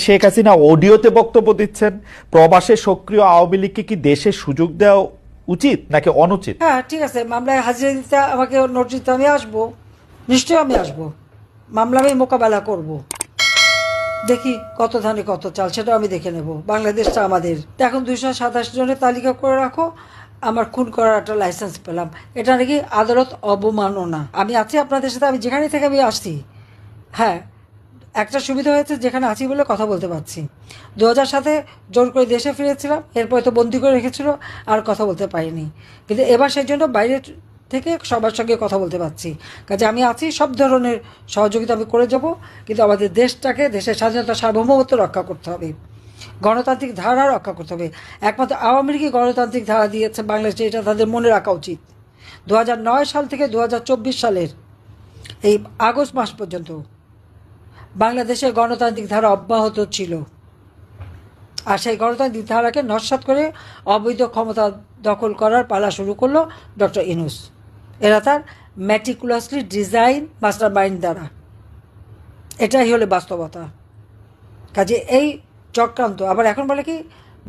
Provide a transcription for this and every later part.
শেখ হাসিনা অডিওতে বক্তব্য দিচ্ছেন, প্রবাসে সক্রিয় আওয়ামী লীগকে কি দেশে সুযোগ দেওয়া উচিত নাকি অনুচিত? হ্যাঁ, ঠিক আছে, মামলায় হাজিরা দিতে আমাকে নোট দিতে আমি আসবো, নিশ্চয়ই আমি আসবো, মামলা আমি মোকাবেলা করব। দেখি কত ধানে কত চাল, সেটা আমি দেখে নেব। বাংলাদেশটা আমাদের। এখন 227 জনের তালিকা করে রাখো। আমার খুন করার একটা লাইসেন্স পেলাম, এটা নাকি আদালত অবমাননা। আমি আছি আপনাদের সাথে, আমি যেখানে থেকে আমি আসছি। হ্যাঁ, একটা সুবিধা হয়েছে, যেখানে আছি বলে কথা বলতে পারছি। 2007 জোর করে দেশে ফিরেছিলাম, এরপরে তো বন্দি করে রেখেছিল, আর কথা বলতে পারিনি। কিন্তু এবার সেই জন্য বাইরে থেকে সবার সঙ্গে কথা বলতে পারছি। কাজে আমি আছি, সব ধরনের সহযোগিতা আমি করে যাব। কিন্তু আমাদের দেশটাকে, দেশের স্বাধীনতা সার্বভৌমত্ব রক্ষা করতে হবে, গণতান্ত্রিক ধারা রক্ষা করতে হবে। একমাত্র আওয়ামী লীগই গণতান্ত্রিক ধারা দিয়েছে বাংলাদেশে, এটা তাদের মনে রাখা উচিত। 2009 সাল থেকে 2024 সালের এই আগস্ট মাস পর্যন্ত বাংলাদেশের গণতান্ত্রিক ধারা অব্যাহত ছিল। আর সেই গণতান্ত্রিক ধারাকে নস্যাৎ করে অবৈধ ক্ষমতা দখল করার পালা শুরু করলো ডক্টর ইউনূস। এরা তার ম্যাটিকুলাসলি ডিজাইন মাস্টার মাইন্ড দ্বারা। এটাই হলো বাস্তবতা। কাজে এই চক্রান্ত আবার এখন বলে কি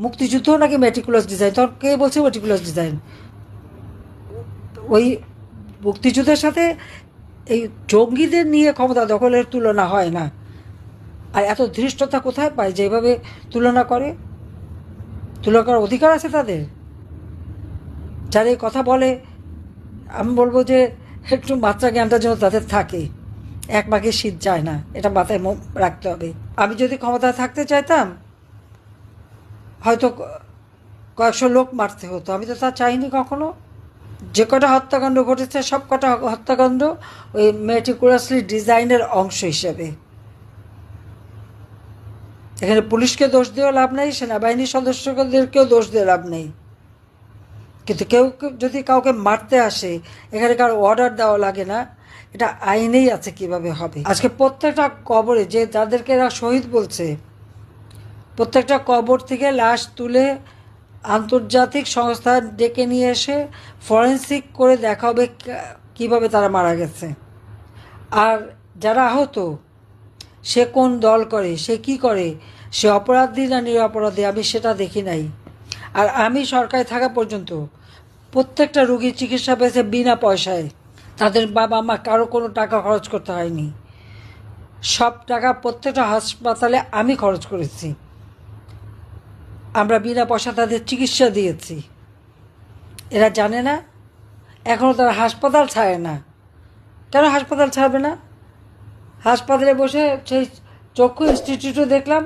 মুক্তিযুদ্ধ নাকি ম্যাটিকুলাস ডিজাইন, তখন কে বলছে ম্যাটিকুলাস ডিজাইন? ওই মুক্তিযুদ্ধের সাথে এই জঙ্গিদের নিয়ে ক্ষমতা দখলের তুলনা হয় না। আর এত ধৃষ্টতা কোথায় পায় যে এভাবে তুলনা করে? তুলনা করার অধিকার আছে তাদের? যারা এই কথা বলে, আমি বলবো যে একটু মাত্রা জ্ঞানটা যেন তাদের থাকে। এক মাকে শীত যায় না, এটা মাথায় রাখতে হবে। আমি যদি ক্ষমতায় থাকতে চাইতাম, হয়তো কয়েকশো লোক মারতে হতো, আমি তো তা চাইনি কখনো। যে কটা হত্যাকাণ্ড ঘটেছে, সব কটা হত্যাকাণ্ড ওই মেটিকুলাসলি ডিজাইনের অংশ হিসেবে। এখানে পুলিশকে দোষ দেওয়া লাভ নেই, সেনাবাহিনীর সদস্যদেরকেও দোষ দিয়ে লাভ নেই। কিন্তু কেউ যদি কাউকে মারতে আসে, এখানে কারো অর্ডার দেওয়া লাগে না, এটা আইনেই আছে কিভাবে হবে। আজকে প্রত্যেকটা কবরে যে যাদেরকে এরা শহীদ বলছে, প্রত্যেকটা কবর থেকে লাশ তুলে আন্তর্জাতিক সংস্থা ডেকে নিয়ে এসে ফরেন্সিক করে দেখা হবে কীভাবে তারা মারা গেছে। আর যারা আহত, সে কোন দল করে, সে কি করে, সে অপরাধী না নিরপরাধী, আমি সেটা দেখি নাই। আর আমি সরকারে থাকা পর্যন্ত প্রত্যেকটা রুগীর চিকিৎসা পেয়েছে বিনা পয়সায়। তাদের বাবা মা কারো কোনো টাকা খরচ করতে হয়নি। সব টাকা প্রত্যেকটা হাসপাতালে আমি খরচ করেছি। আমরা বিনা পয়সা তাদের চিকিৎসা দিয়েছি। এরা জানে না, এখনও তারা হাসপাতাল ছাড়ে না। কেন হাসপাতাল ছাড়বে না? হাসপাতালে বসে সেই চক্ষু ইনস্টিটিউটও দেখলাম,